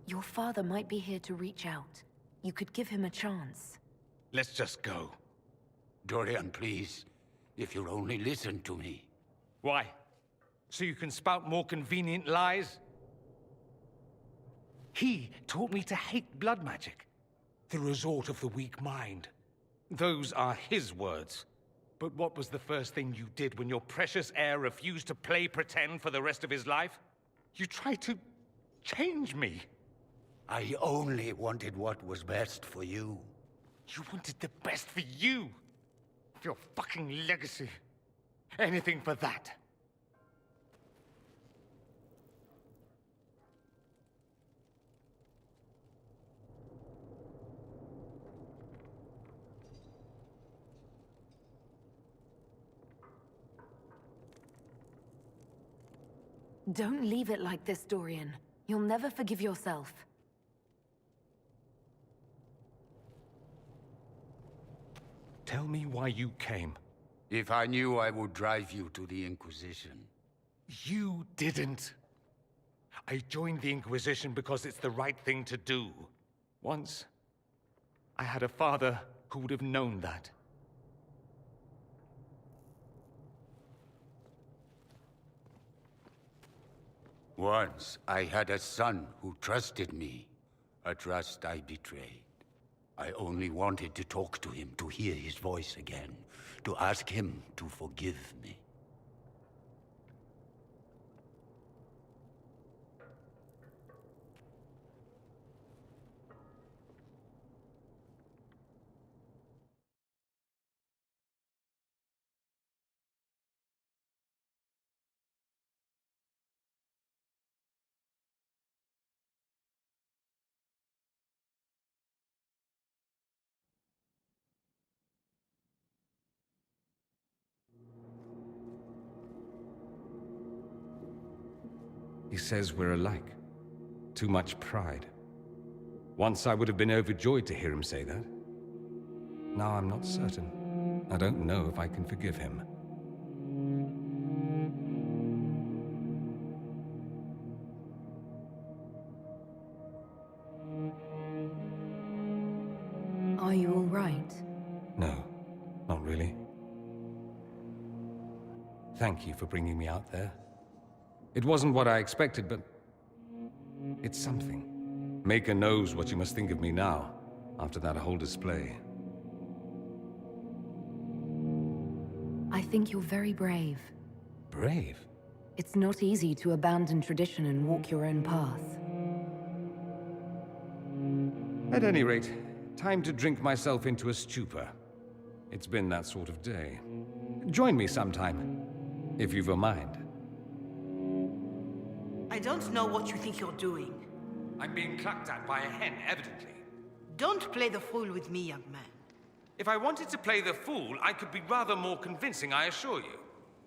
Your father might be here to reach out. You could give him a chance. Let's just go. Dorian, please. If you'll only listen to me. Why? So you can spout more convenient lies? He taught me to hate blood magic. The resort of the weak mind. Those are his words. But what was the first thing you did when your precious heir refused to play pretend for the rest of his life? You tried to change me. I only wanted what was best for you. You wanted the best for you. For your fucking legacy. Anything for that. Don't leave it like this, Dorian. You'll never forgive yourself. Tell me why you came. If I knew, I would drive you to the Inquisition. You didn't. I joined the Inquisition because it's the right thing to do. Once, I had a father who would have known that. Once, I had a son who trusted me. A trust I betrayed. I only wanted to talk to him, to hear his voice again, to ask him to forgive me. He says we're alike. Too much pride. Once I would have been overjoyed to hear him say that. Now I'm not certain. I don't know if I can forgive him. Are you all right? No, not really. Thank you for bringing me out there. It wasn't what I expected, but it's something. Maker knows what you must think of me now, after that whole display. I think you're very brave. Brave? It's not easy to abandon tradition and walk your own path. At any rate, time to drink myself into a stupor. It's been that sort of day. Join me sometime, if you've a mind. I don't know what you think you're doing. I'm being clucked at by a hen, evidently. Don't play the fool with me, young man. If I wanted to play the fool, I could be rather more convincing, I assure you.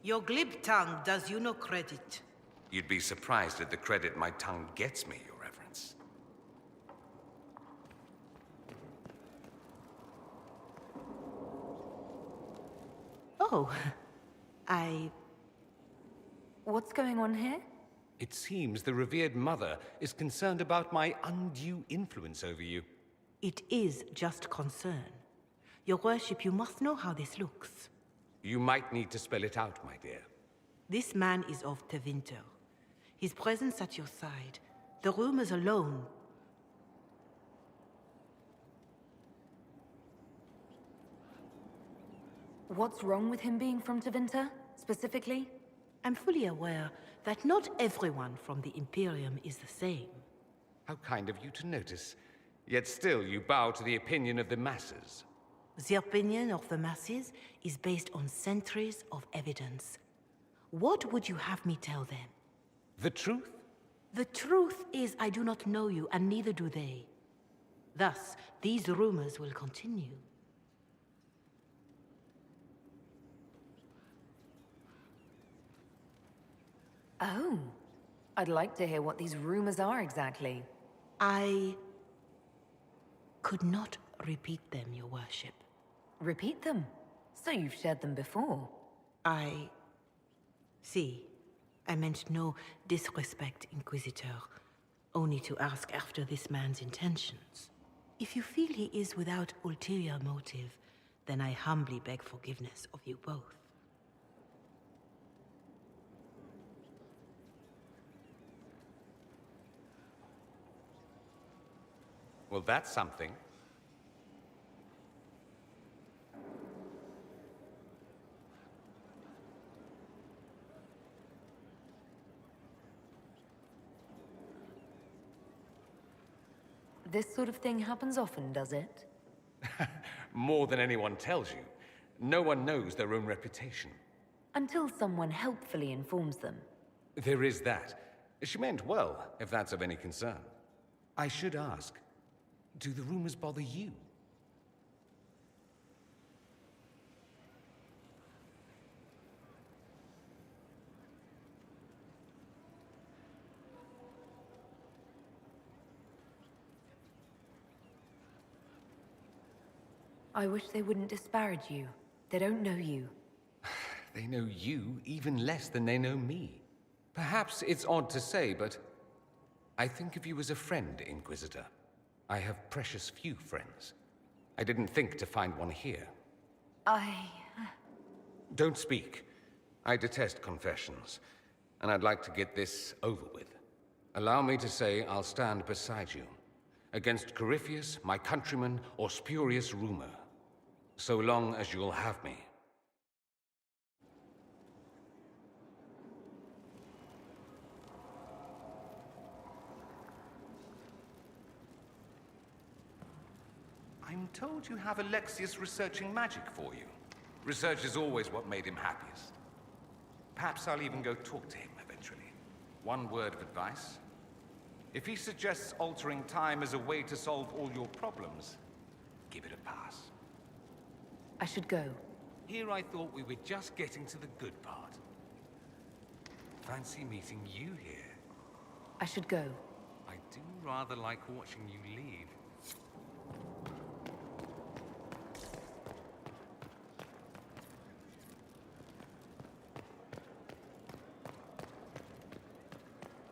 Your glib tongue does you no credit. You'd be surprised at the credit my tongue gets me, Your Reverence. Oh, What's going on here? It seems the revered mother is concerned about my undue influence over you. It is just concern. Your worship, you must know how this looks. You might need to spell it out, my dear. This man is of Tevinter. His presence at your side, the rumors alone. What's wrong with him being from Tevinter, specifically? I'm fully aware that not everyone from the Imperium is the same. How kind of you to notice. Yet still you bow to the opinion of the masses. The opinion of the masses is based on centuries of evidence. What would you have me tell them? The truth? The truth is I do not know you, and neither do they. Thus, these rumors will continue. Oh. I'd like to hear what these rumors are exactly. I could not repeat them, your worship. Repeat them. So you've shared them before. See, I meant no disrespect, Inquisitor. only to ask after this man's intentions. If you feel he is without ulterior motive, then I humbly beg forgiveness of you both. Well, that's something. This sort of thing happens often, does it? More than anyone tells you. No one knows their own reputation. Until someone helpfully informs them. There is that. She meant well, if that's of any concern. I should ask, do the rumors bother you? I wish they wouldn't disparage you. They don't know you. They know you even less than they know me. Perhaps it's odd to say, but I think of you as a friend, Inquisitor. I have precious few friends. I didn't think to find one here. Don't speak. I detest confessions, and I'd like to get this over with. Allow me to say I'll stand beside you, against Corypheus, my countryman, or spurious rumor, so long as you'll have me. I'm told you have Alexius researching magic for you. Research is always what made him happiest. Perhaps I'll even go talk to him eventually. One word of advice. If he suggests altering time as a way to solve all your problems, give it a pass. I should go. Here I thought we were just getting to the good part. Fancy meeting you here. I should go. I do rather like watching you leave.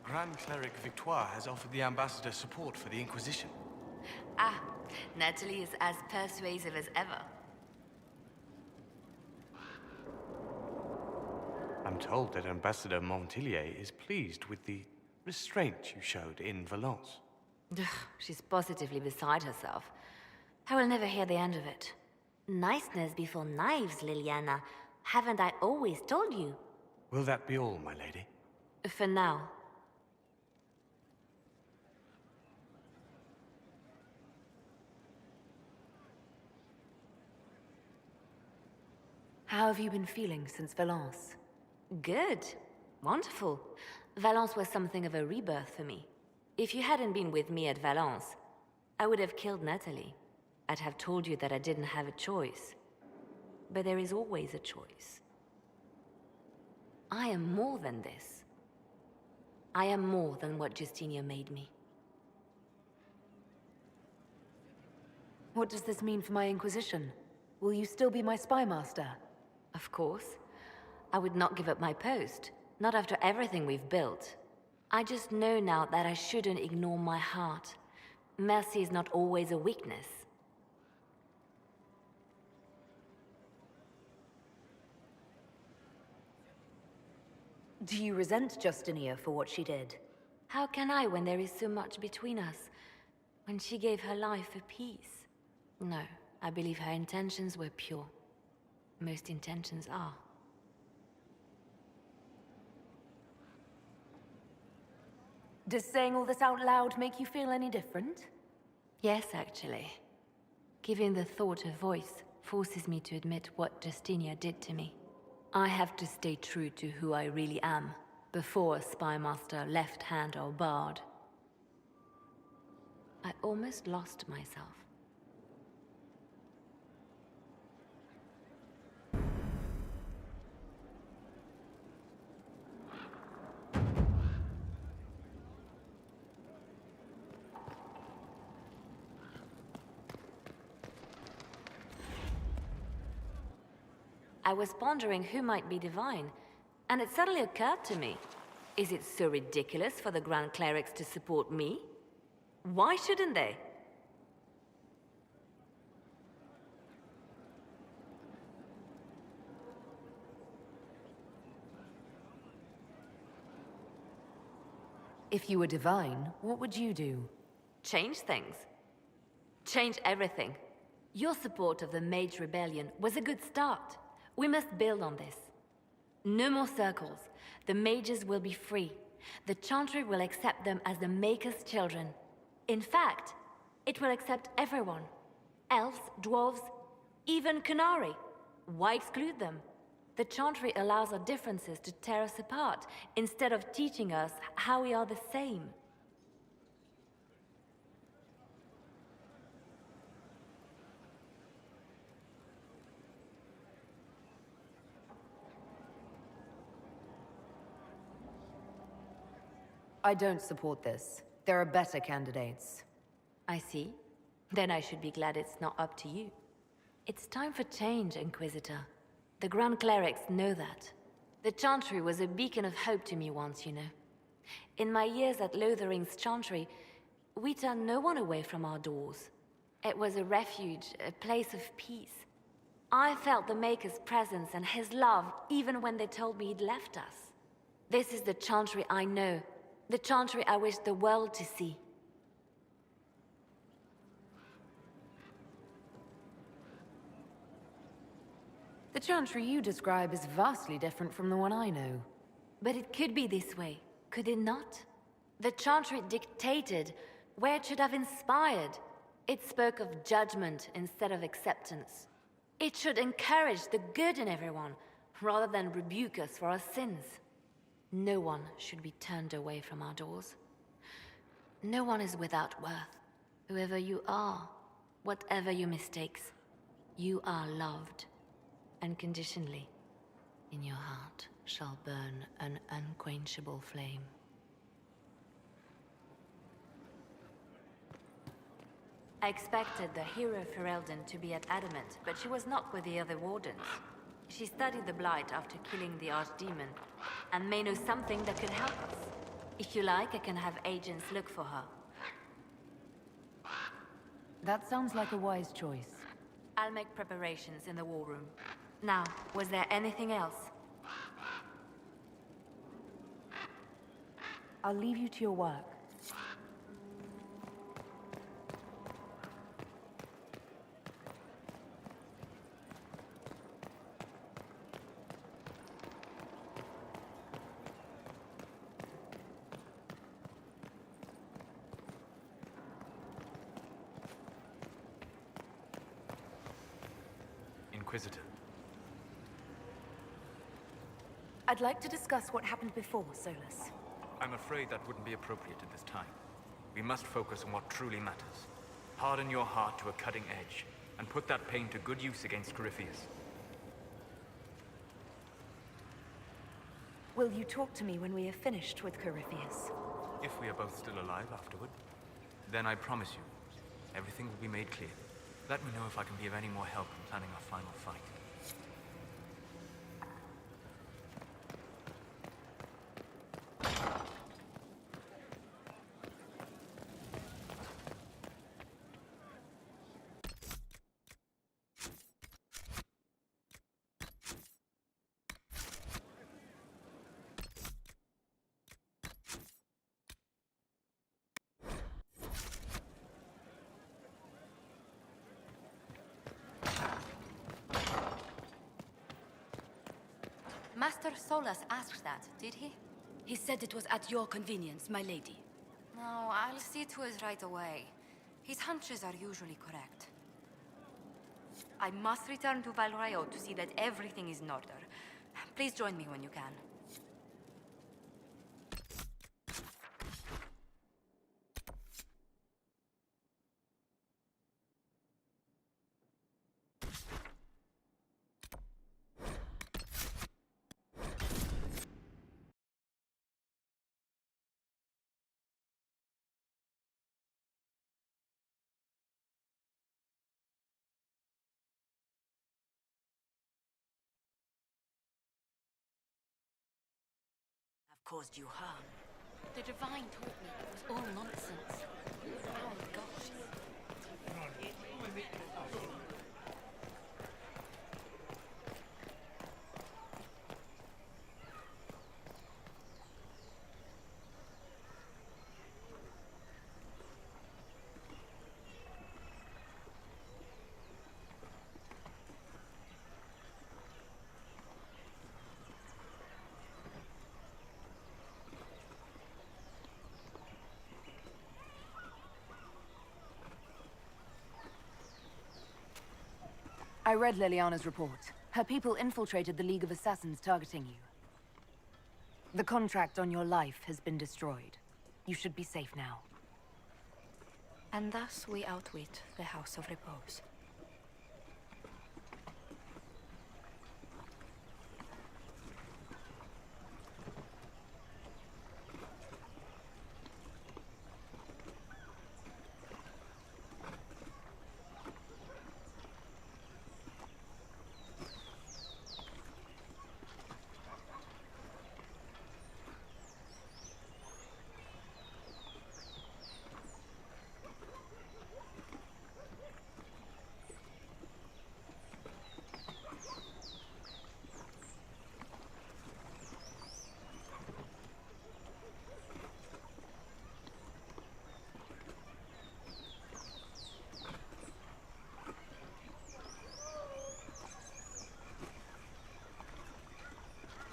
Grand Cleric Victoire has offered the Ambassador support for the Inquisition. Ah, Natalie is as persuasive as ever. I'm told that Ambassador Montillier is pleased with the restraint you showed in Valence. She's positively beside herself. I will never hear the end of it. Niceness before knives, Liliana. Haven't I always told you? Will that be all, my lady? For now. How have you been feeling since Valence? Good. Wonderful. Valence was something of a rebirth for me. If you hadn't been with me at Valence, I would have killed Natalie. I'd have told you that I didn't have a choice. But there is always a choice. I am more than this. I am more than what Justinia made me. What does this mean for my Inquisition? Will you still be my spy master? Of course. I would not give up my post. Not after everything we've built. I just know now that I shouldn't ignore my heart. Mercy is not always a weakness. Do you resent Justinia for what she did? How can I when there is so much between us? When she gave her life for peace? No, I believe her intentions were pure. Most intentions are. Does saying all this out loud make you feel any different? Yes, actually. Giving the thought a voice forces me to admit what Justinia did to me. I have to stay true to who I really am, before a spy master left hand or barred. I almost lost myself. I was pondering who might be divine, and it suddenly occurred to me. Is it so ridiculous for the Grand Clerics to support me? Why shouldn't they? If you were divine, what would you do? Change things. Change everything. Your support of the Mage Rebellion was a good start. We must build on this. No more circles. The mages will be free. The Chantry will accept them as the Maker's children. In fact, it will accept everyone. Elves, dwarves, even Canary. Why exclude them? The Chantry allows our differences to tear us apart, instead of teaching us how we are the same. I don't support this. There are better candidates. I see. Then I should be glad it's not up to you. It's time for change, Inquisitor. The Grand Clerics know that. The Chantry was a beacon of hope to me once, you know. In my years at Lothering's Chantry, we turned no one away from our doors. It was a refuge, a place of peace. I felt the Maker's presence and his love even when they told me he'd left us. This is the Chantry I know. The Chantry I wish the world to see. The Chantry you describe is vastly different from the one I know. But it could be this way, could it not? The Chantry dictated where it should have inspired. It spoke of judgment instead of acceptance. It should encourage the good in everyone, rather than rebuke us for our sins. No one should be turned away from our doors. No one is without worth. Whoever you are, whatever your mistakes, you are loved. Unconditionally. In your heart shall burn an unquenchable flame. I expected the hero Ferelden to be at Adamant, but she was not with the other wardens. She studied the Blight after killing the Archdemon, and may know something that could help us. If you like, I can have agents look for her. That sounds like a wise choice. I'll make preparations in the war room. Now, was there anything else? I'll leave you to your work. Inquisitor. I'd like to discuss what happened before, Solus. I'm afraid that wouldn't be appropriate at this time. We must focus on what truly matters. Harden your heart to a cutting edge, and put that pain to good use against Corypheus. Will you talk to me when we have finished with Corypheus? If we are both still alive afterward, then I promise you, everything will be made clear. Let me know if I can be of any more help in planning our final fight. Master Solus asked that, did he? He said it was at your convenience, my lady. No, I'll see to it right away. His hunches are usually correct. I must return to Valrayo to see that everything is in order. Please join me when you can. caused you harm. The Divine taught me it was all nonsense. Oh, gosh. I read Liliana's report. Her people infiltrated the League of Assassins targeting you. The contract on your life has been destroyed. You should be safe now. And thus we outwit the House of Repose.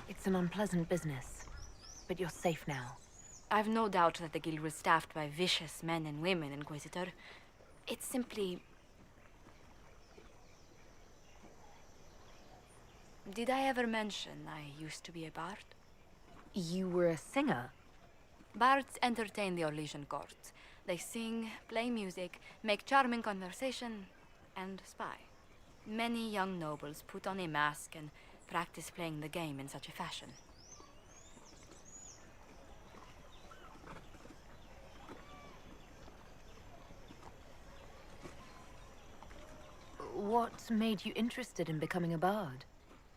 It's an unpleasant business, but you're safe now. I've no doubt that the guild was staffed by vicious men and women, Inquisitor. It's simply... Did I ever mention I used to be a bard? You were a singer? Bards entertain the Orlesian court. They sing, play music, make charming conversation, and spy. Many young nobles put on a mask and practice playing the game in such a fashion. What made you interested in becoming a bard?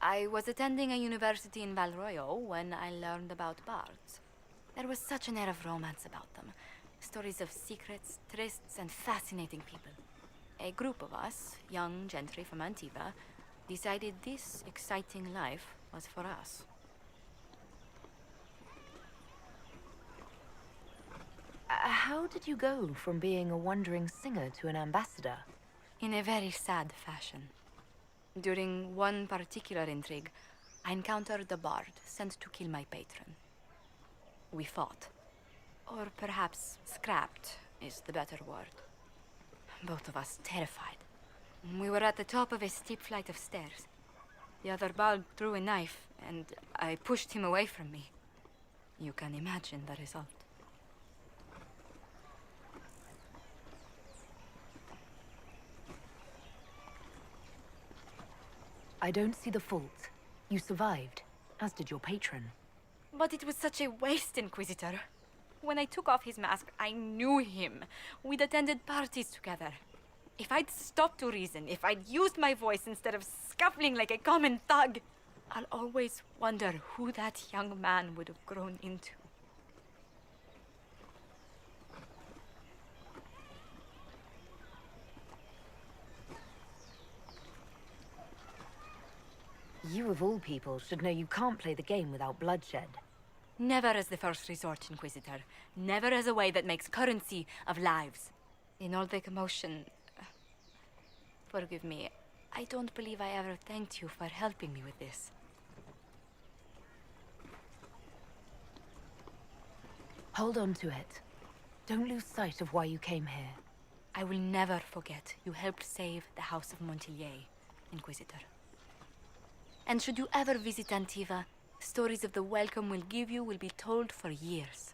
I was attending a university in Valroyo when I learned about bards. There was such an air of romance about them. Stories of secrets, trysts, and fascinating people. A group of us, young gentry from Antiva, decided this exciting life was for us. How did you go from being a wandering singer to an ambassador? In a very sad fashion. During one particular intrigue, I encountered a bard sent to kill my patron. We fought. Or perhaps scrapped is the better word. Both of us terrified. We were at the top of a steep flight of stairs. The other bard threw a knife, and I pushed him away from me. You can imagine the result. I don't see the fault. You survived, as did your patron. But it was such a waste, Inquisitor. When I took off his mask, I knew him. We'd attended parties together. If I'd stopped to reason, if I'd used my voice instead of scuffling like a common thug, I'll always wonder who that young man would have grown into. You of all people should know you can't play the game without bloodshed. Never as the first resort, Inquisitor. Never as a way that makes currency of lives. In all the commotion... Forgive me, I don't believe I ever thanked you for helping me with this. Hold on to it. Don't lose sight of why you came here. I will never forget you helped save the House of Montilyet, Inquisitor. And should you ever visit Antiva, stories of the welcome we'll give you will be told for years.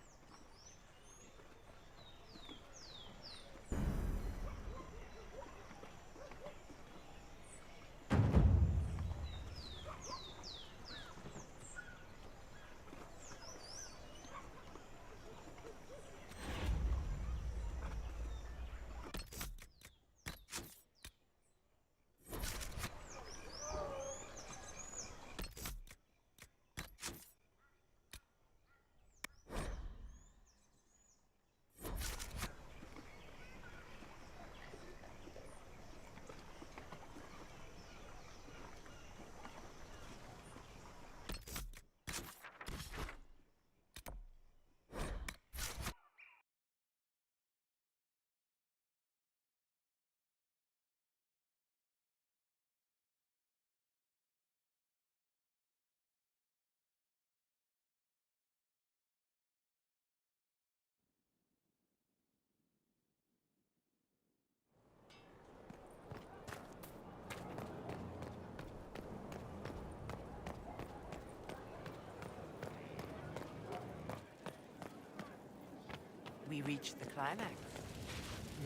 we reached the climax.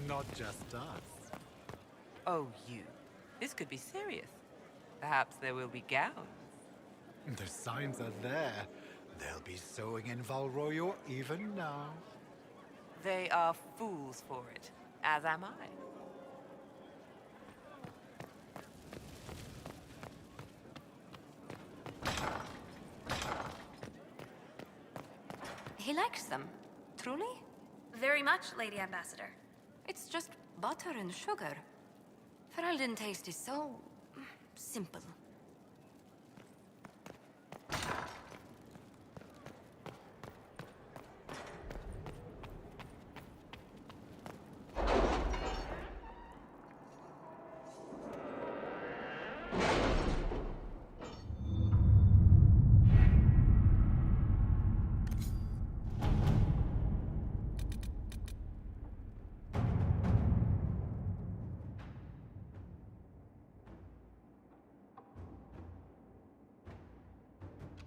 Not just us. Oh, you. This could be serious. Perhaps there will be gowns. The signs are there. They'll be sewing in Val Royeaux even now. They are fools for it, as am I. He likes them, truly? Very much, Lady Ambassador. It's just butter and sugar. Ferelden taste is so simple.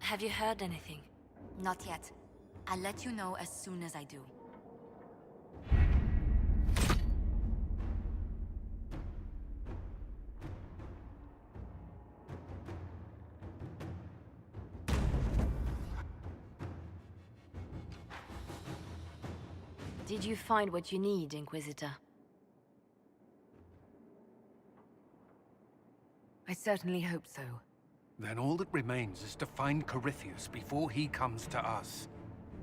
Have you heard anything? Not yet. I'll let you know as soon as I do. Did you find what you need, Inquisitor? I certainly hope so. Then all that remains is to find Corypheus before he comes to us.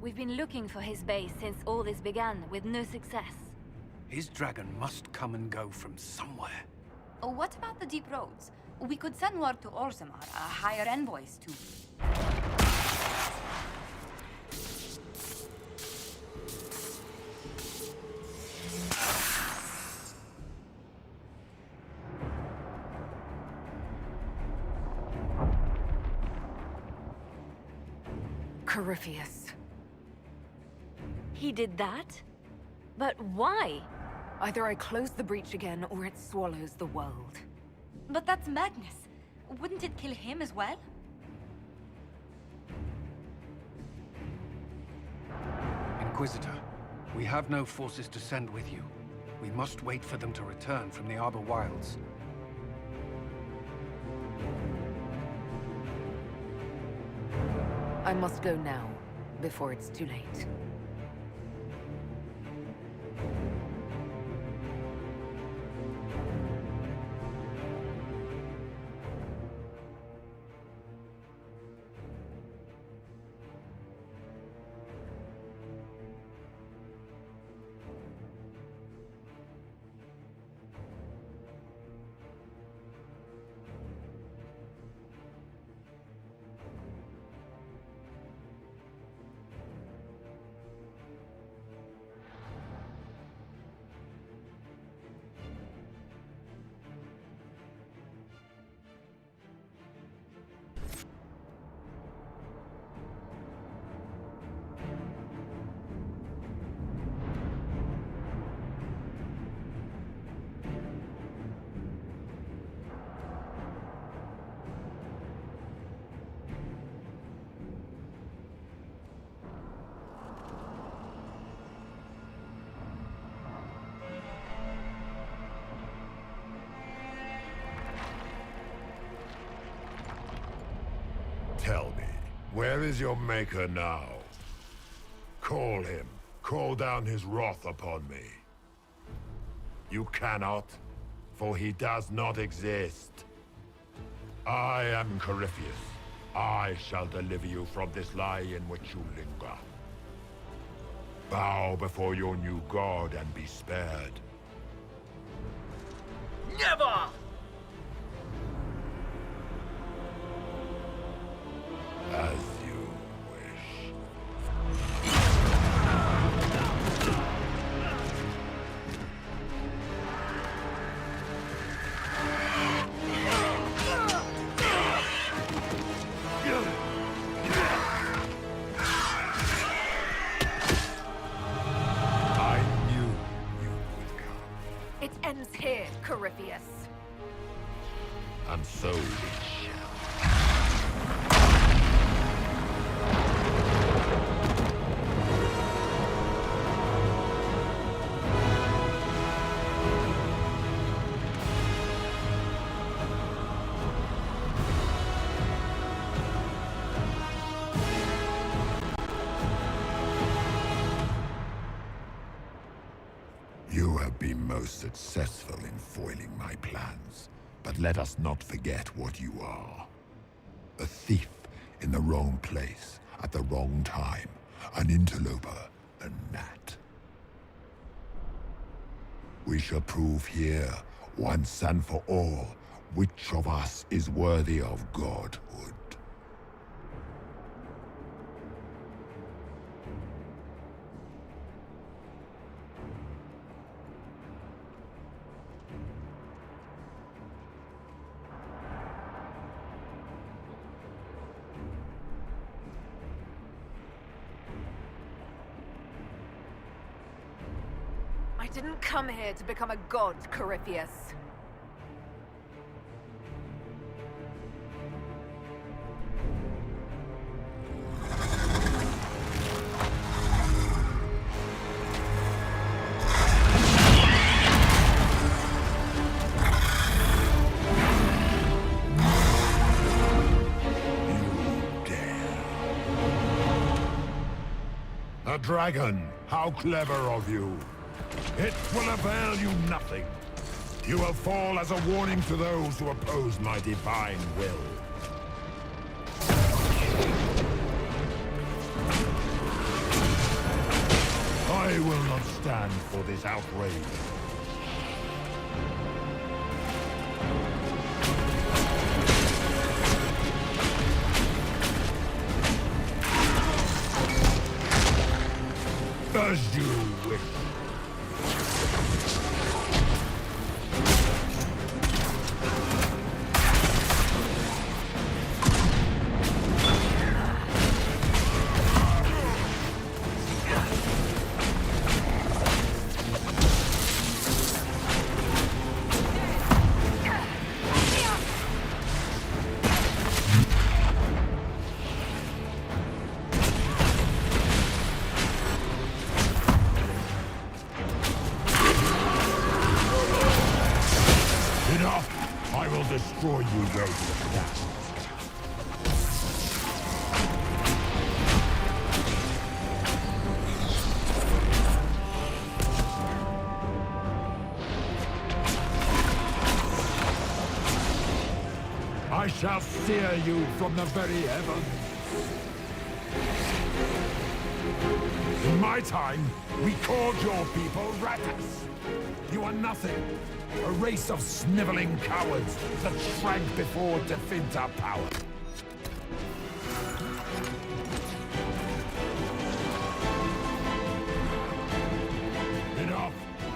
We've been looking for his base since all this began, with no success. His dragon must come and go from somewhere. Oh, what about the deep roads? We could send word to Orzammar, hire envoys to... Corypheus. He did that? But why? Either I close the breach again, or it swallows the world. But that's madness. Wouldn't it kill him as well? Inquisitor, we have no forces to send with you. We must wait for them to return from the Arbor Wilds. I must go now, before it's too late. Tell me, where is your maker now? Call him. Call down his wrath upon me. You cannot, for he does not exist. I am Corypheus. I shall deliver you from this lie in which you linger. Bow before your new god and be spared. Never! As you wish. It ends here, Corypheus. have been most successful in foiling my plans, but let us not forget what you are. A thief in the wrong place at the wrong time, an interloper, a gnat. We shall prove here, once and for all, which of us is worthy of godhood. I didn't come here to become a god, Corypheus. A dragon! How clever of you! It will avail you nothing. You will fall as a warning to those who oppose my divine will. I will not stand for this outrage. As you wish. Destroy you where you stand. I shall sear you from the very heavens. In my time, we called your people ratas. You are nothing. A race of sniveling cowards that shrank before defeat our power. Enough!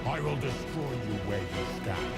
I will destroy you where you stand.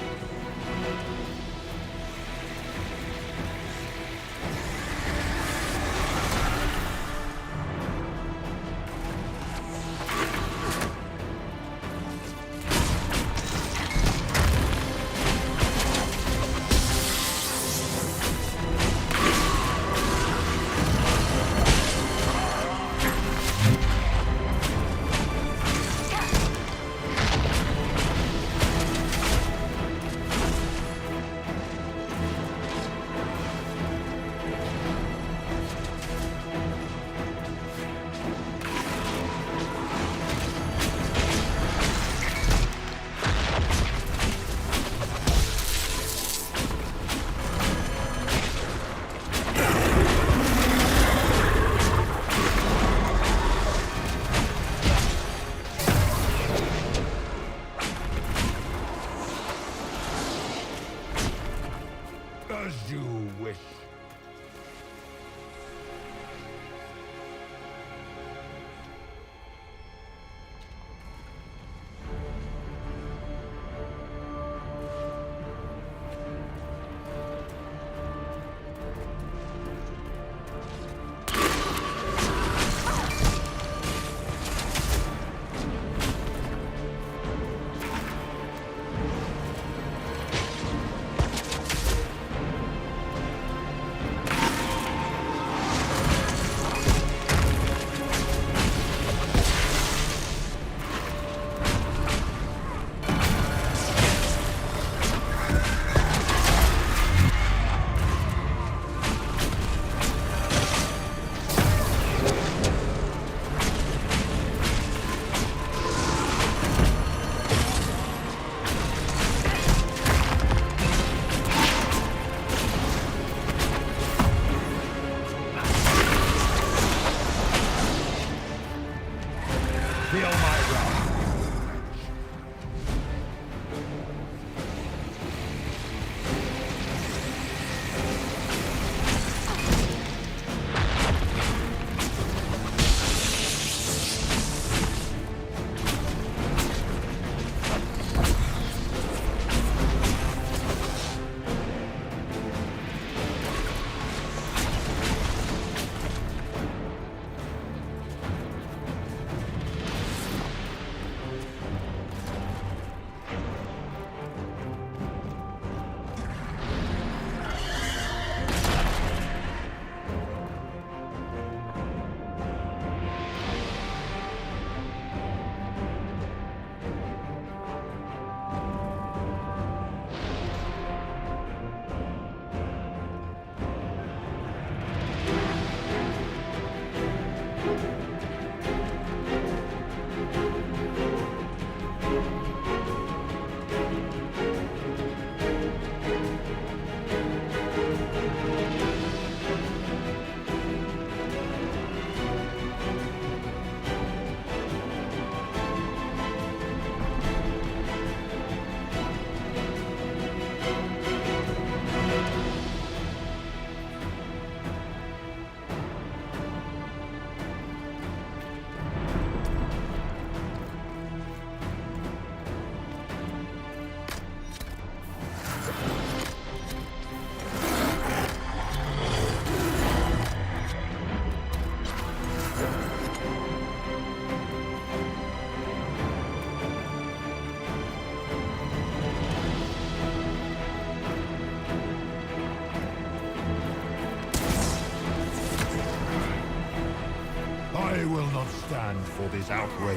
I will not stand for this outrage.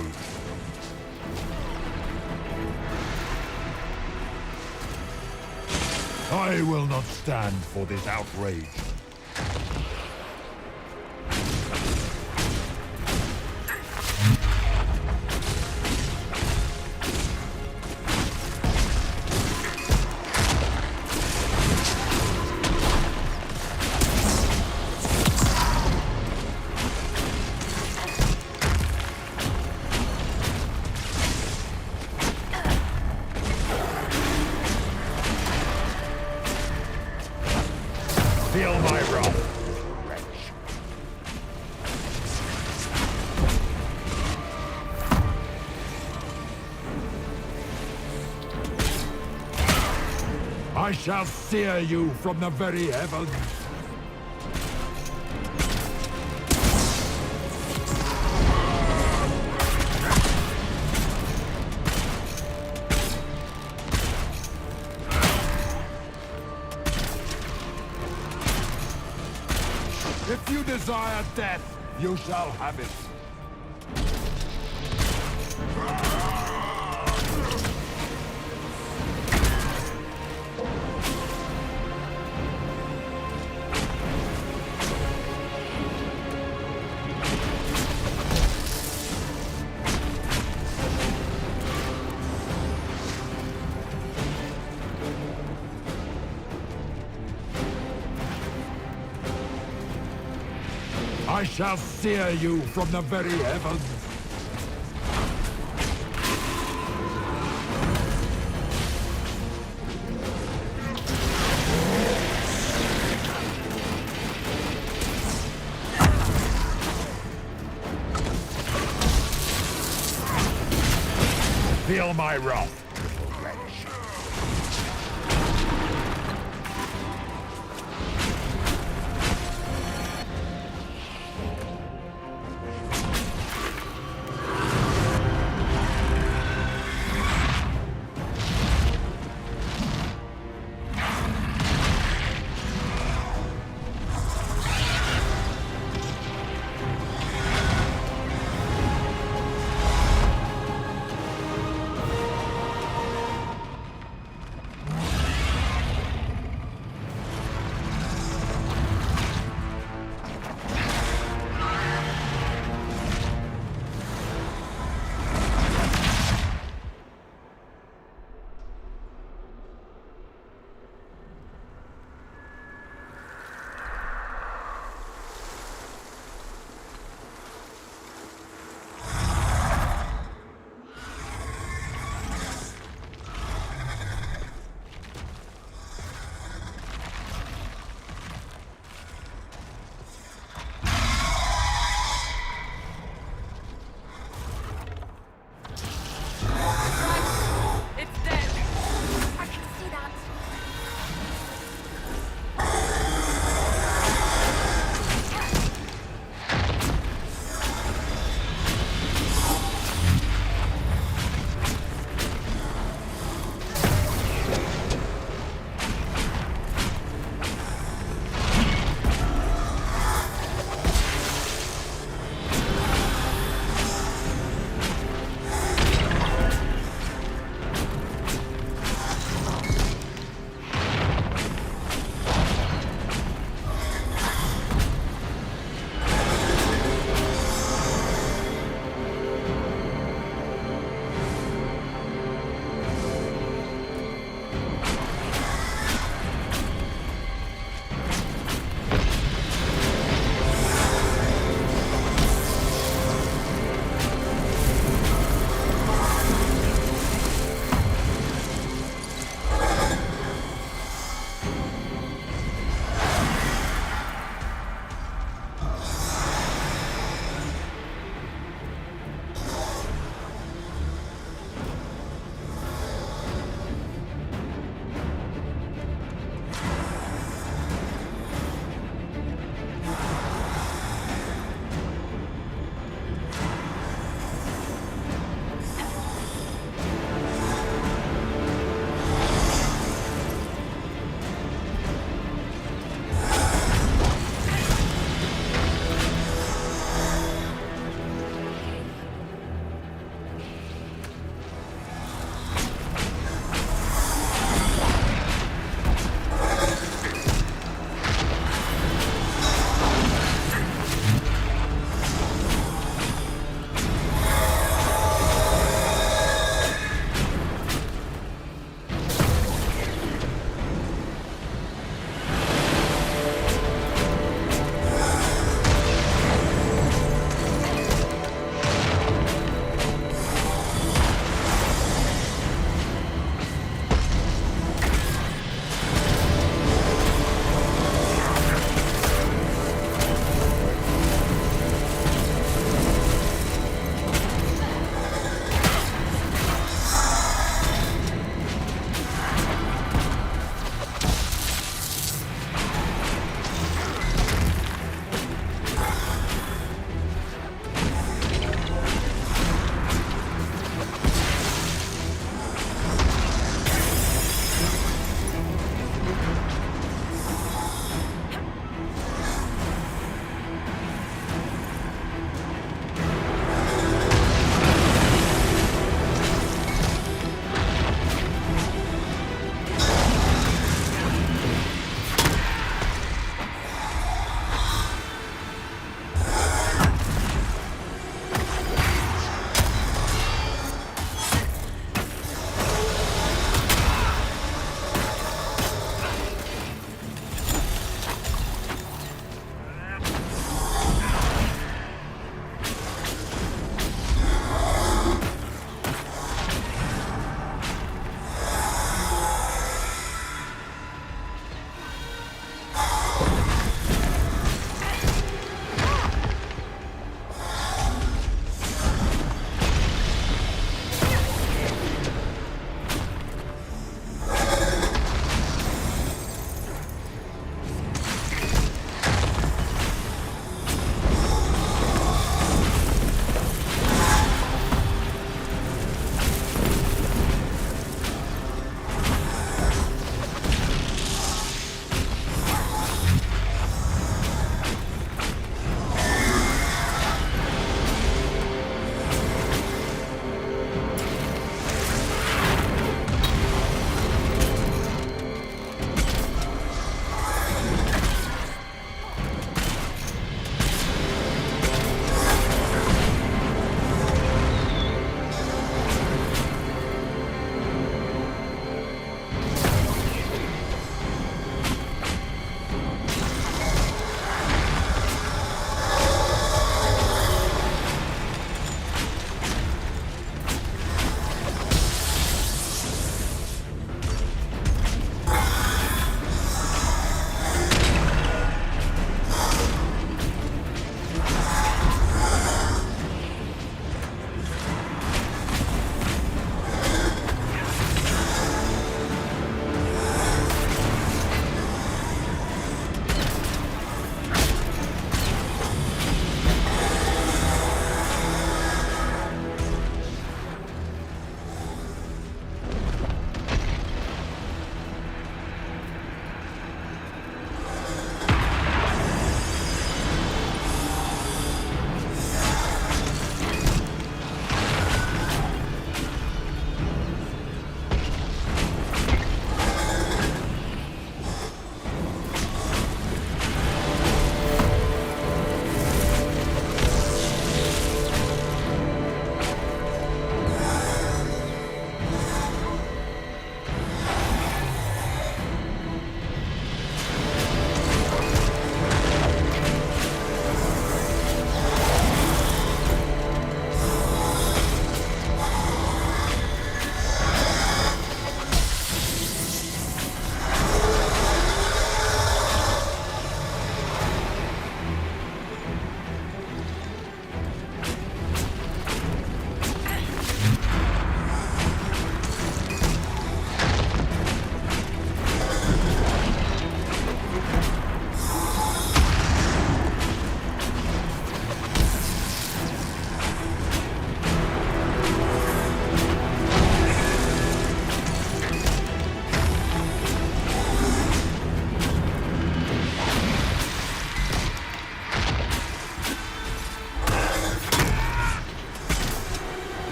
I will not stand for this outrage. Feel my wrath, wretch. I shall sear you from the very heavens. If you desire death, you shall have it. I shall sear you from the very heavens. Feel my wrath, little wretch.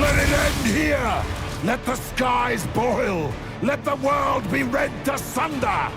Let it end here! Let the skies boil! Let the world be rent asunder!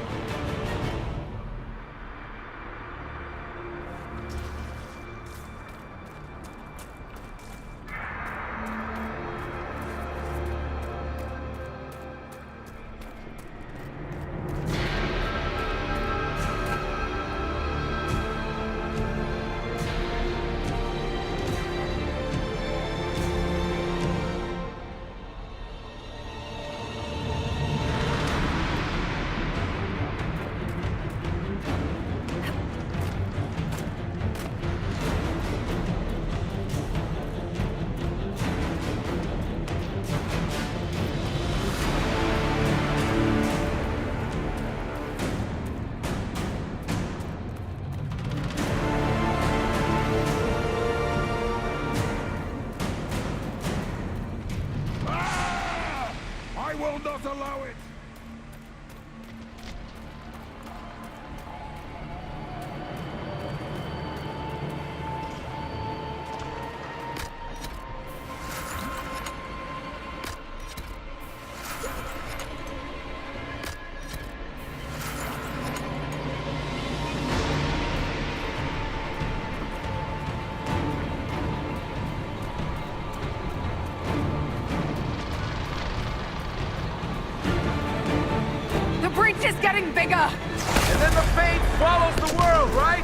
I will not allow it! Is getting bigger! And then the fate follows the world, right?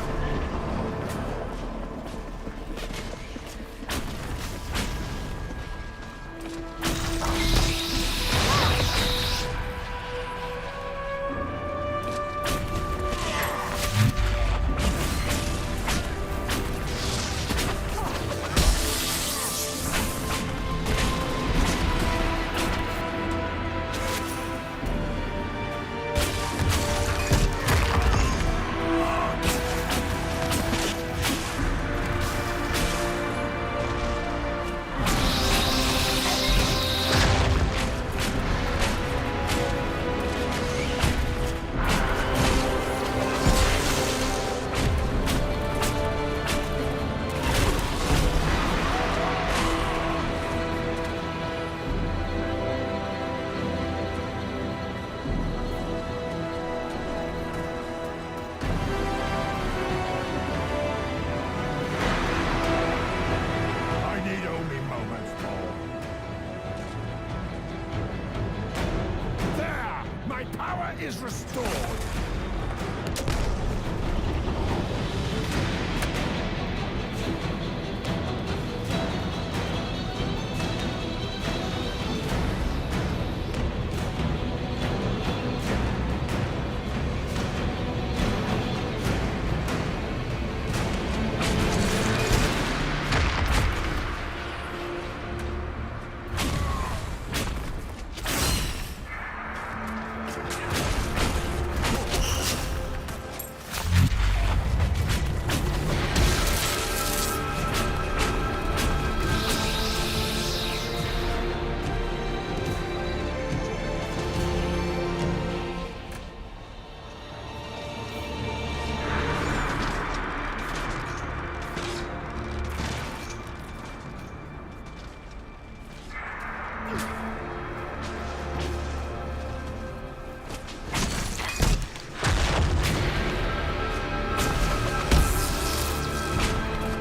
Is restored.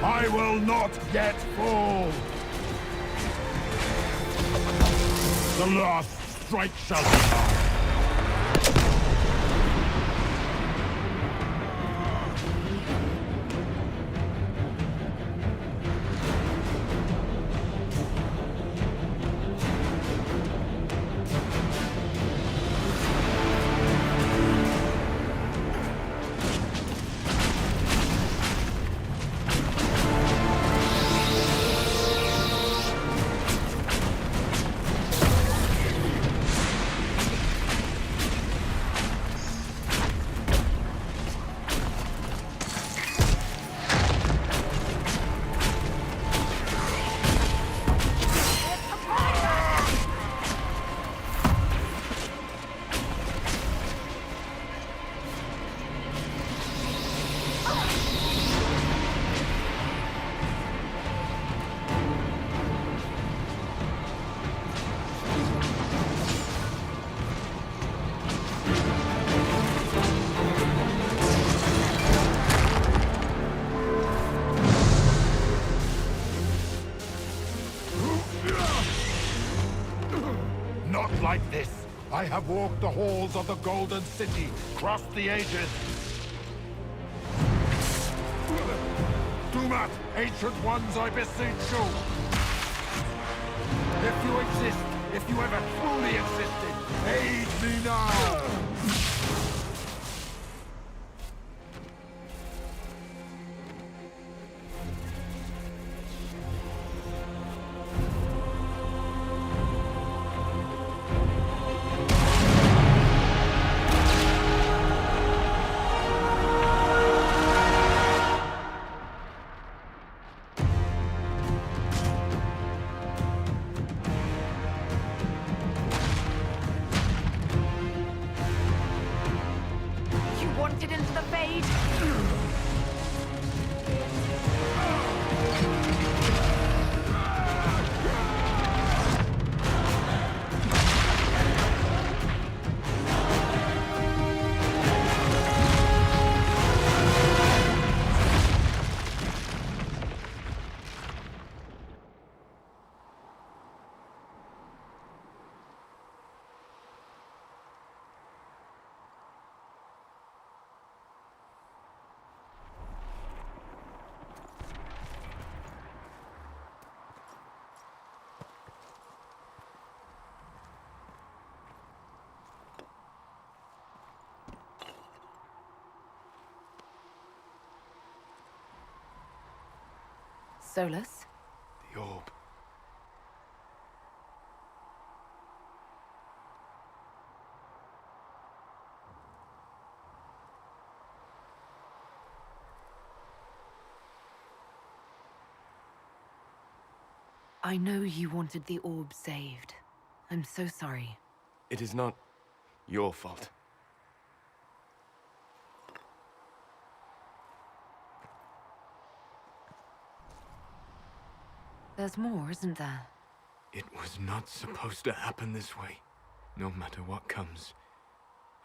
I will not yet fall! The last strike shall be mine! like this. I have walked the halls of the Golden City, crossed the ages. Do not, ancient ones, I beseech you! If you exist, if you ever truly existed, aid me now! Solus? The orb. I know you wanted the orb saved. I'm so sorry. It is not your fault. There's more, isn't there? It was not supposed to happen this way. No matter what comes,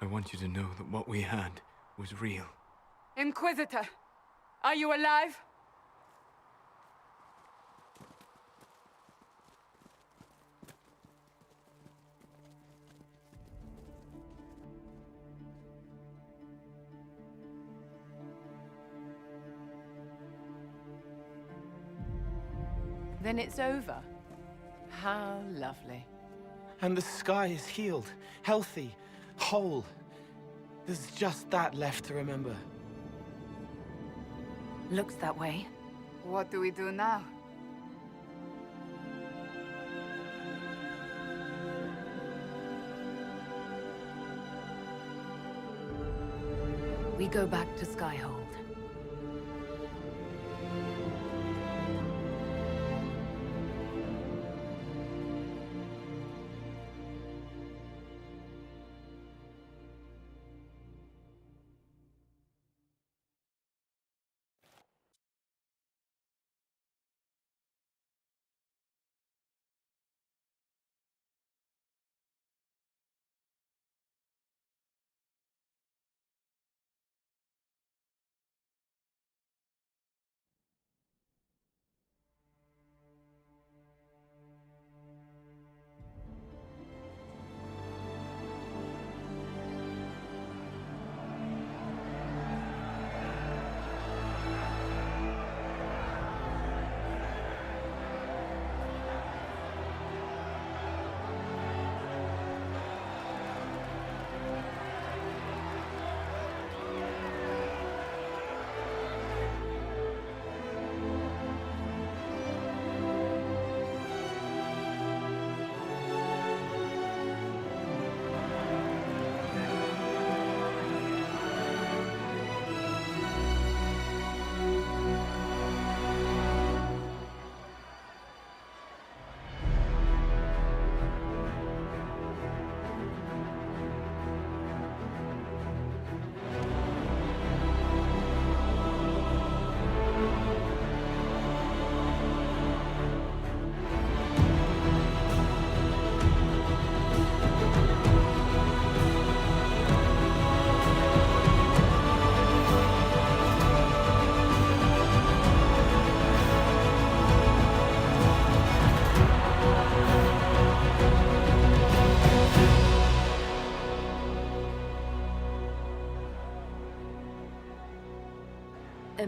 I want you to know that what we had was real. Inquisitor, are you alive? Then it's over. How lovely. And the sky is healed, healthy, whole. There's just that left to remember. Looks that way. What do we do now? We go back to Skyhold.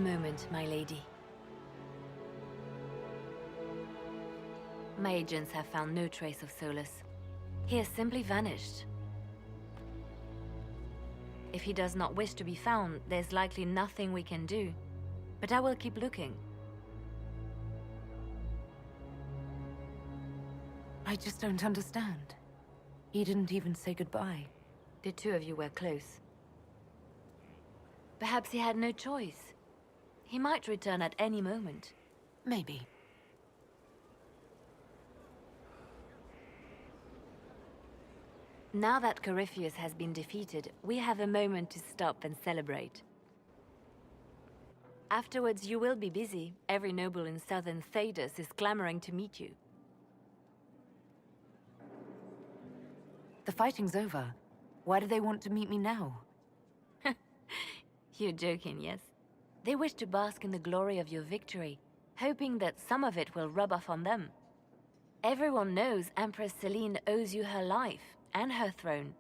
moment, my lady. My agents have found no trace of Solus. He has simply vanished. If he does not wish to be found, there's likely nothing we can do. But I will keep looking. I just don't understand. He didn't even say goodbye. The two of you were close. Perhaps he had no choice. He might return at any moment. Maybe. Now that Corypheus has been defeated, we have a moment to stop and celebrate. Afterwards, you will be busy. Every noble in southern Thedas is clamoring to meet you. The fighting's over. Why do they want to meet me now? You're joking, yes? They wish to bask in the glory of your victory, hoping that some of it will rub off on them. Everyone knows Empress Celine owes you her life and her throne.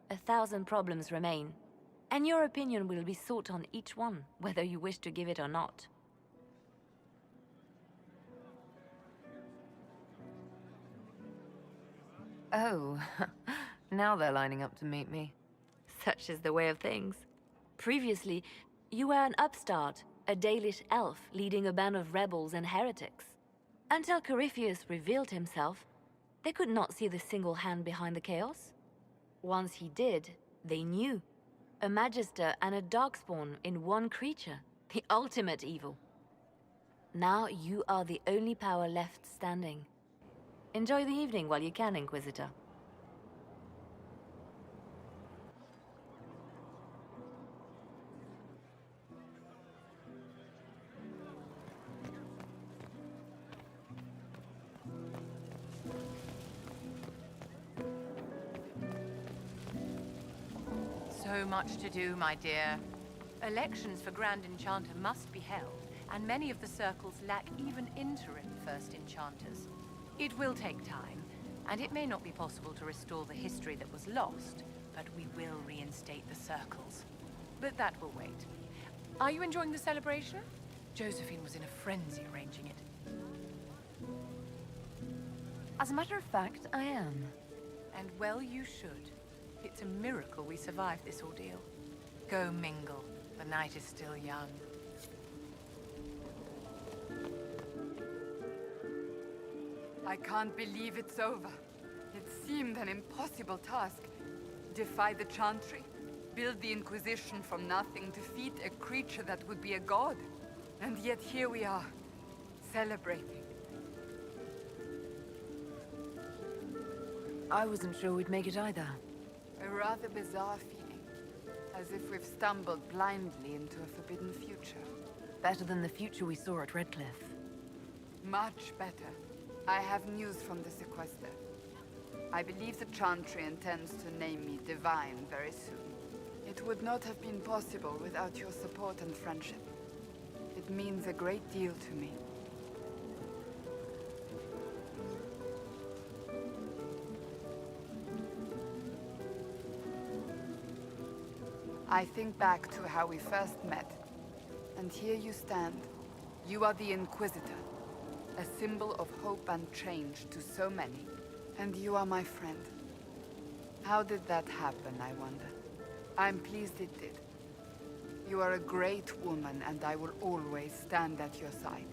1,000 problems remain, and your opinion will be sought on each one, whether you wish to give it or not. Oh, now they're lining up to meet me. Such is the way of things. Previously, you were an upstart, a Dalish elf leading a band of rebels and heretics. Until Corypheus revealed himself, they could not see the single hand behind the chaos. Once he did, they knew. A Magister and a Darkspawn in one creature, the ultimate evil. Now you are the only power left standing. Enjoy the evening while you can, Inquisitor. So much to do, my dear. Elections for Grand Enchanter must be held, and many of the circles lack even interim First Enchanters. It will take time, and it may not be possible to restore the history that was lost, but we will reinstate the circles. But that will wait. Are you enjoying the celebration? Josephine was in a frenzy arranging it. As a matter of fact, I am. And well you should. It's a miracle we survived this ordeal. Go mingle. The night is still young. I can't believe it's over. It seemed an impossible task. Defy the Chantry, build the Inquisition from nothing, defeat a creature that would be a god. And yet here we are, celebrating. I wasn't sure we'd make it either. A rather bizarre feeling, as if we've stumbled blindly into a forbidden future. Better than the future we saw at Redcliffe. Much better. I have news from the sequester. I believe the Chantry intends to name me Divine very soon. It would not have been possible without your support and friendship. It means a great deal to me. I think back to how we first met, and here you stand. You are the Inquisitor, a symbol of hope and change to so many. And you are my friend. How did that happen, I wonder? I'm pleased it did. You are a great woman, and I will always stand at your side.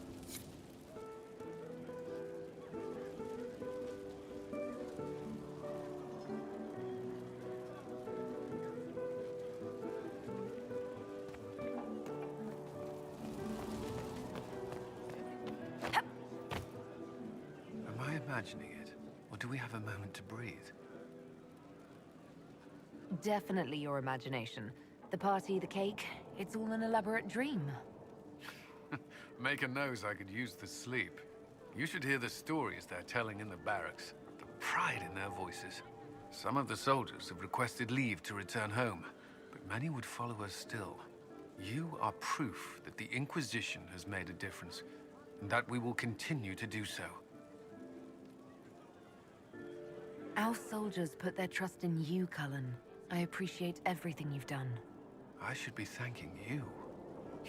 Am I imagining it? Or do we have a moment to breathe? Definitely your imagination. The party, the cake, it's all an elaborate dream. Maker knows I could use the sleep. You should hear the stories they're telling in the barracks. The pride in their voices. Some of the soldiers have requested leave to return home, but many would follow us still. You are proof that the Inquisition has made a difference, and that we will continue to do so. Our soldiers put their trust in you, Cullen. I appreciate everything you've done. I should be thanking you.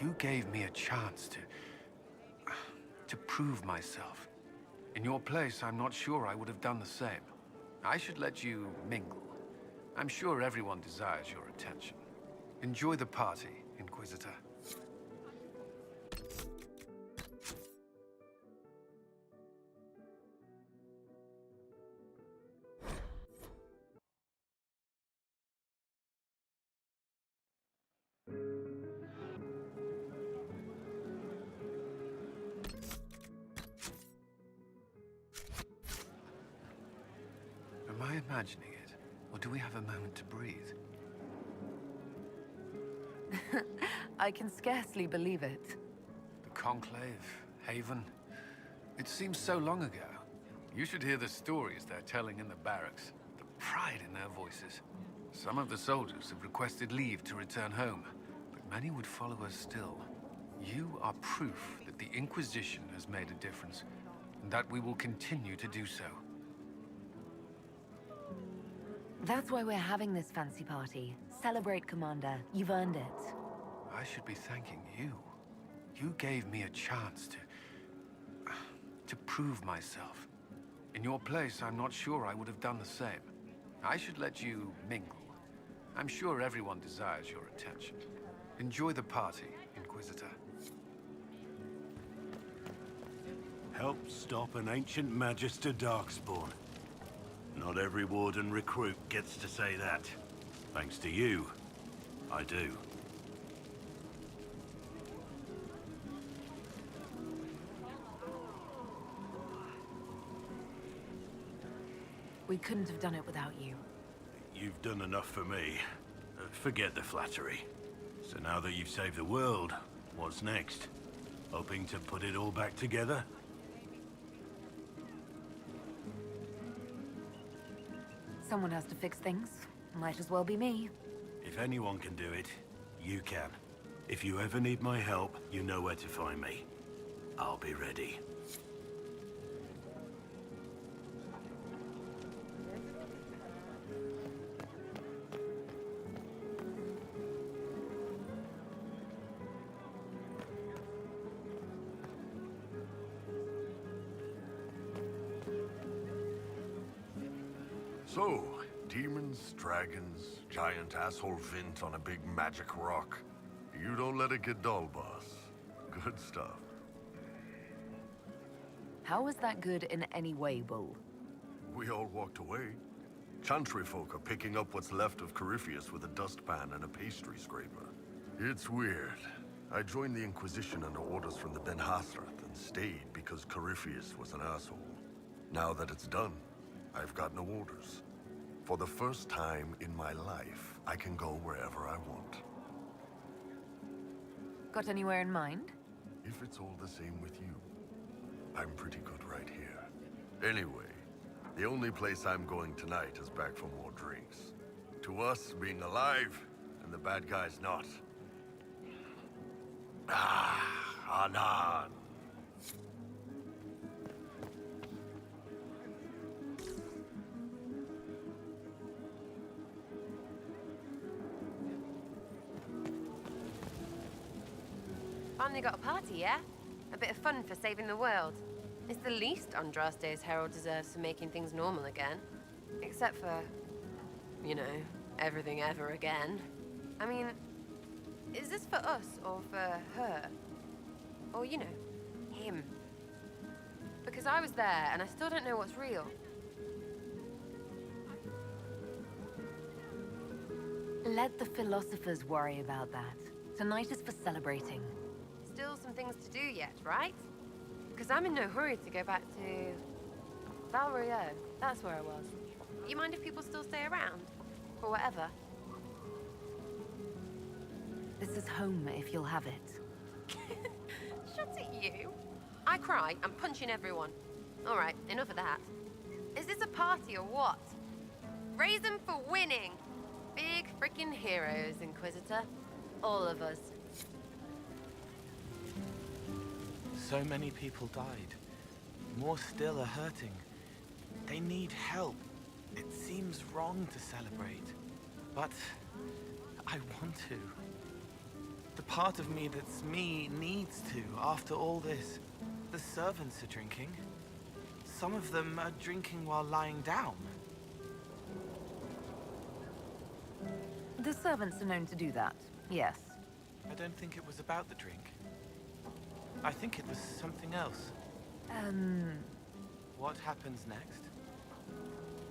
You gave me a chance to prove myself. In your place, I'm not sure I would have done the same. I should let you mingle. I'm sure everyone desires your attention. Enjoy the party, Inquisitor. Am I imagining it? Or do we have a moment to breathe? I can scarcely believe it. The Conclave, Haven. It seems so long ago. You should hear the stories they're telling in the barracks. The pride in their voices. Some of the soldiers have requested leave to return home, but many would follow us still. You are proof that the Inquisition has made a difference, and that we will continue to do so. That's why we're having this fancy party. Celebrate, Commander. You've earned it. I should be thanking you. You gave me a chance to prove myself. In your place, I'm not sure I would have done the same. I should let you mingle. I'm sure everyone desires your attention. Enjoy the party, Inquisitor. Help stop an ancient Magister Darkspawn. Not every Warden recruit gets to say that. Thanks to you, I do. We couldn't have done it without you. You've done enough for me. Forget the flattery. So now that you've saved the world, what's next? Hoping to put it all back together? Someone has to fix things. Might as well be me. If anyone can do it, you can. If you ever need my help, you know where to find me. I'll be ready. So, demons, dragons, giant asshole Vint on a big magic rock. You don't let it get dull, boss. Good stuff. How was that good in any way, Bull? We all walked away. Chantry folk are picking up what's left of Corypheus with a dustpan and a pastry scraper. It's weird. I joined the Inquisition under orders from the Ben Hasrath and stayed because Corypheus was an asshole. Now that it's done, I've got no orders. For the first time in my life, I can go wherever I want. Got anywhere in mind? If it's all the same with you, I'm pretty good right here. Anyway, the only place I'm going tonight is back for more drinks. To us, being alive, and the bad guys not. Anan. Finally got a party, yeah? A bit of fun for saving the world. It's the least Andraste's Herald deserves for making things normal again. Except for, you know, everything ever again. I mean, is this for us or for her? Or, you know, him? Because I was there and I still don't know what's real. Let the philosophers worry about that. Tonight is for celebrating. Still some things to do yet, right? Because I'm in no hurry to go back to Val Royeaux. That's where I was. You mind if people still stay around? For whatever? This is home if you'll have it. Shut it, you. I cry, I'm punching everyone. All right, enough of that. Is this a party or what? Raise them for winning. Big freaking heroes, Inquisitor. All of us. So many people died. More still are hurting. They need help. It seems wrong to celebrate, but I want to. The part of me that's me needs to, after all this. The servants are drinking. Some of them are drinking while lying down. The servants are known to do that, yes. I don't think it was about the drink. I think it was something else. What happens next?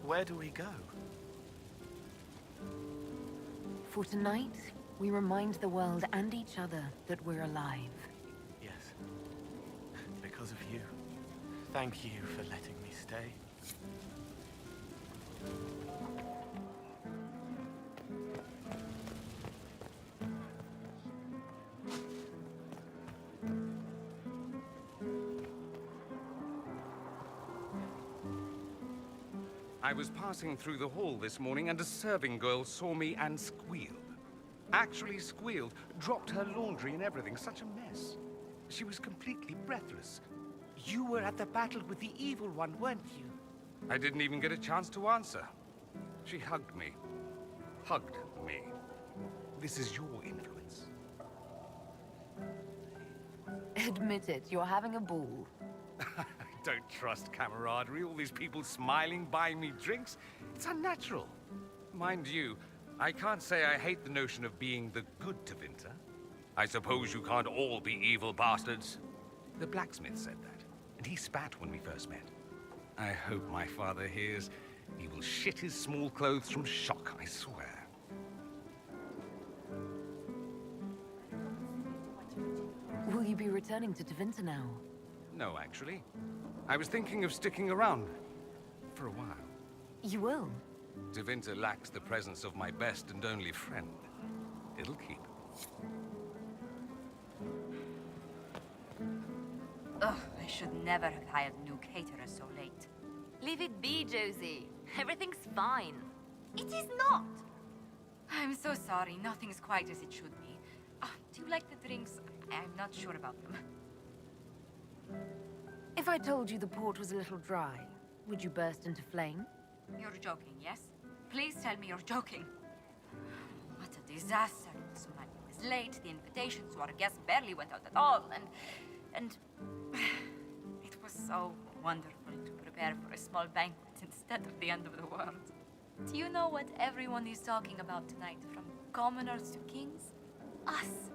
Where do we go? For tonight, we remind the world and each other that we're alive. Yes. Because of you. Thank you for letting me stay. I was passing through the hall this morning and a serving girl saw me and squealed. Actually squealed, dropped her laundry and everything, such a mess. She was completely breathless. You were at the battle with the evil one, weren't you? I didn't even get a chance to answer. She hugged me. Hugged me. This is your influence. Admit it, you're having a ball. I don't trust camaraderie, all these people smiling, buying me drinks. It's unnatural. Mind you, I can't say I hate the notion of being the good Tevinter. I suppose you can't all be evil bastards. The blacksmith said that, and he spat when we first met. I hope my father hears. He will shit his small clothes from shock, I swear. Will you be returning to Tevinter now? No, actually. I was thinking of sticking around for a while. You will? Tevinter lacks the presence of my best and only friend. It'll keep. Ugh, I should never have hired new caterers so late. Leave it be, Josie. Everything's fine. It is not! I'm so sorry, nothing's quite as it should be. Do you like the drinks? I'm not sure about them. If I told you the port was a little dry, would you burst into flame? You're joking, yes? Please tell me you're joking. What a disaster. This man was late, the invitations to our guests barely went out at all, and it was so wonderful to prepare for a small banquet instead of the end of the world. Do you know what everyone is talking about tonight, from commoners to kings? Us.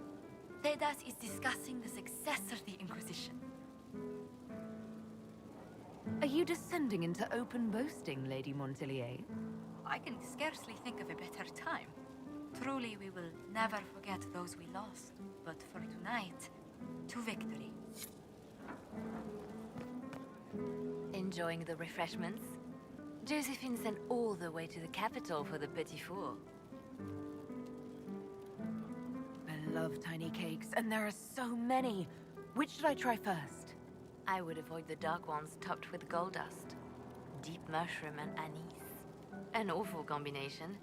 Thedas is discussing the success of the Inquisition. Are you descending into open boasting, Lady Montilier? I can scarcely think of a better time. Truly, we will never forget those we lost. But for tonight, to victory. Enjoying the refreshments? Josephine sent all the way to the capital for the petit four. I love tiny cakes, and there are so many. Which should I try first? I would avoid the dark ones topped with gold dust. Deep mushroom and anise. An awful combination,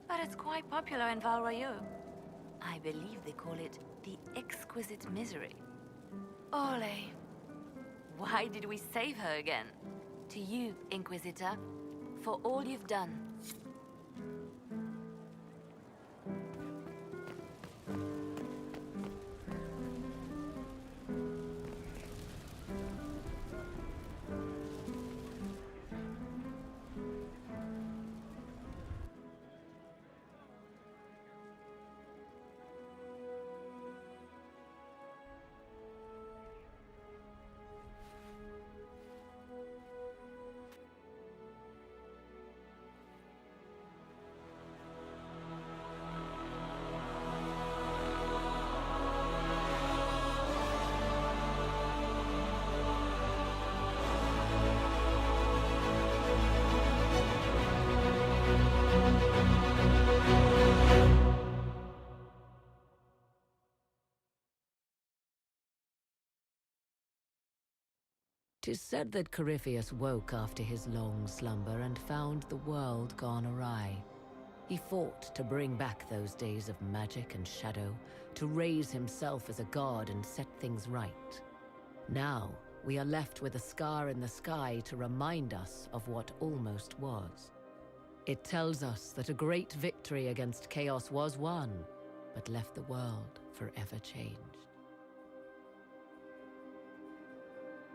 but it's quite popular in Val Royeaux. I believe they call it the exquisite misery. Ole! Why did we save her again? To you, Inquisitor, for all you've done. Tis said that Corypheus woke after his long slumber and found the world gone awry. He fought to bring back those days of magic and shadow, to raise himself as a god and set things right. Now, we are left with a scar in the sky to remind us of what almost was. It tells us that a great victory against chaos was won, but left the world forever changed.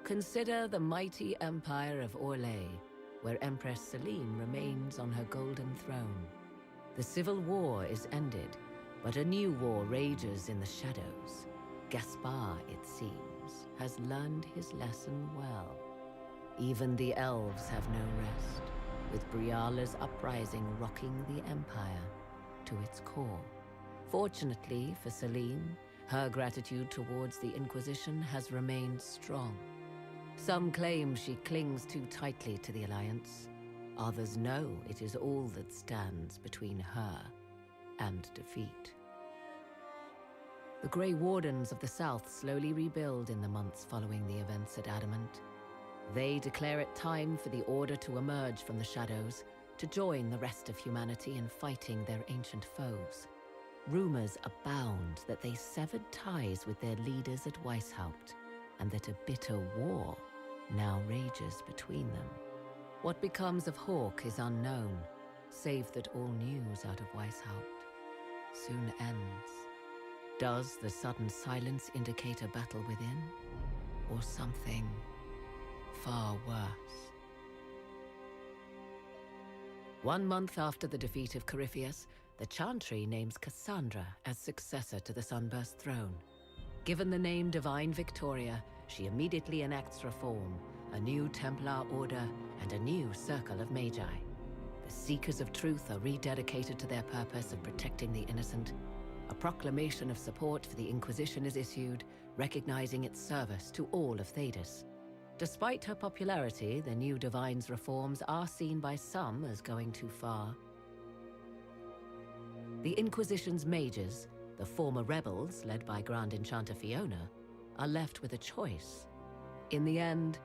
Consider the mighty empire of Orlais, where Empress Celine remains on her golden throne. The civil war is ended, but a new war rages in the shadows. Gaspard, it seems, has learned his lesson well. Even the elves have no rest, with Briala's uprising rocking the empire to its core. Fortunately for Celine, her gratitude towards the Inquisition has remained strong. Some claim she clings too tightly to the Alliance. Others know it is all that stands between her and defeat. The Grey Wardens of the South slowly rebuild in the months following the events at Adamant. They declare it time for the Order to emerge from the shadows, to join the rest of humanity in fighting their ancient foes. Rumors abound that they severed ties with their leaders at Weishaupt, and that a bitter war now rages between them. What becomes of Hawke is unknown, save that all news out of Weishaupt soon ends. Does the sudden silence indicate a battle within, or something far worse? 1 month after the defeat of Corypheus, the Chantry names Cassandra as successor to the Sunburst throne. Given the name Divine Victoria, she immediately enacts reform, a new Templar order, and a new circle of Magi. The Seekers of Truth are rededicated to their purpose of protecting the innocent. A proclamation of support for the Inquisition is issued, recognizing its service to all of Thedas. Despite her popularity, the new Divine's reforms are seen by some as going too far. The Inquisition's mages, the former rebels led by Grand Enchanter Fiona, are left with a choice. In the end,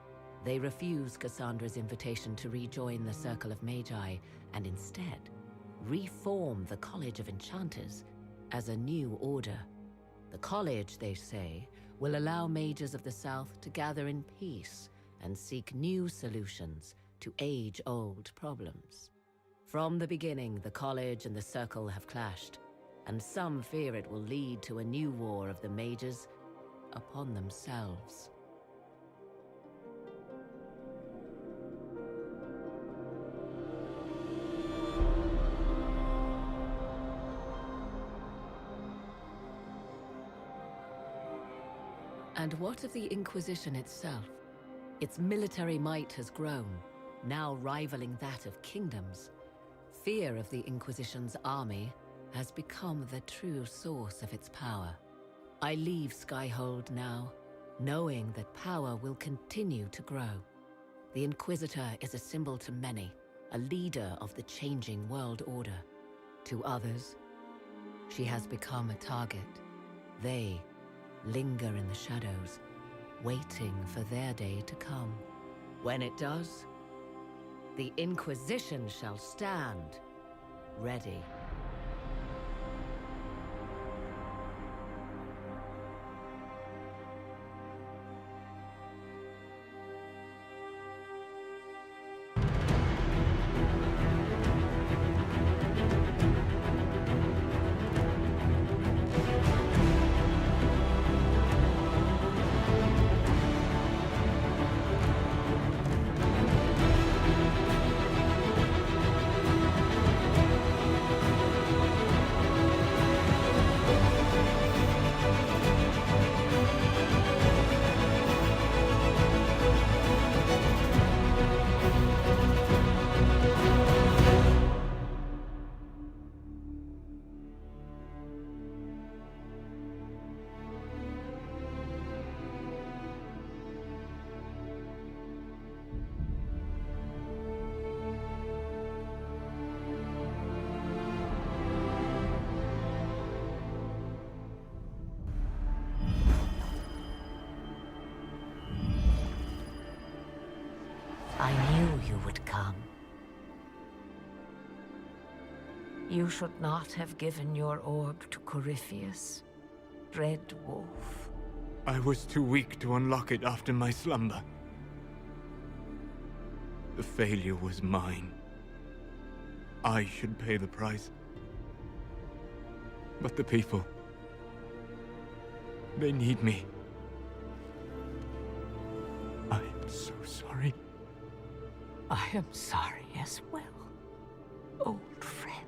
they refuse Cassandra's invitation to rejoin the Circle of Magi and instead reform the College of Enchanters as a new order. The college, they say, will allow mages of the South to gather in peace and seek new solutions to age-old problems. From the beginning, the college and the Circle have clashed, and some fear it will lead to a new war of the mages upon themselves. And what of the Inquisition itself? Its military might has grown, now rivaling that of kingdoms. Fear of the Inquisition's army has become the true source of its power. I leave Skyhold now, knowing that power will continue to grow. The Inquisitor is a symbol to many, a leader of the changing world order. To others, she has become a target. They linger in the shadows, waiting for their day to come. When it does, the Inquisition shall stand, ready. I knew you would come. You should not have given your orb to Corypheus, Red Wolf. I was too weak to unlock it after my slumber. The failure was mine. I should pay the price. But the people, They need me. I am so sorry. I am sorry as well, old friend.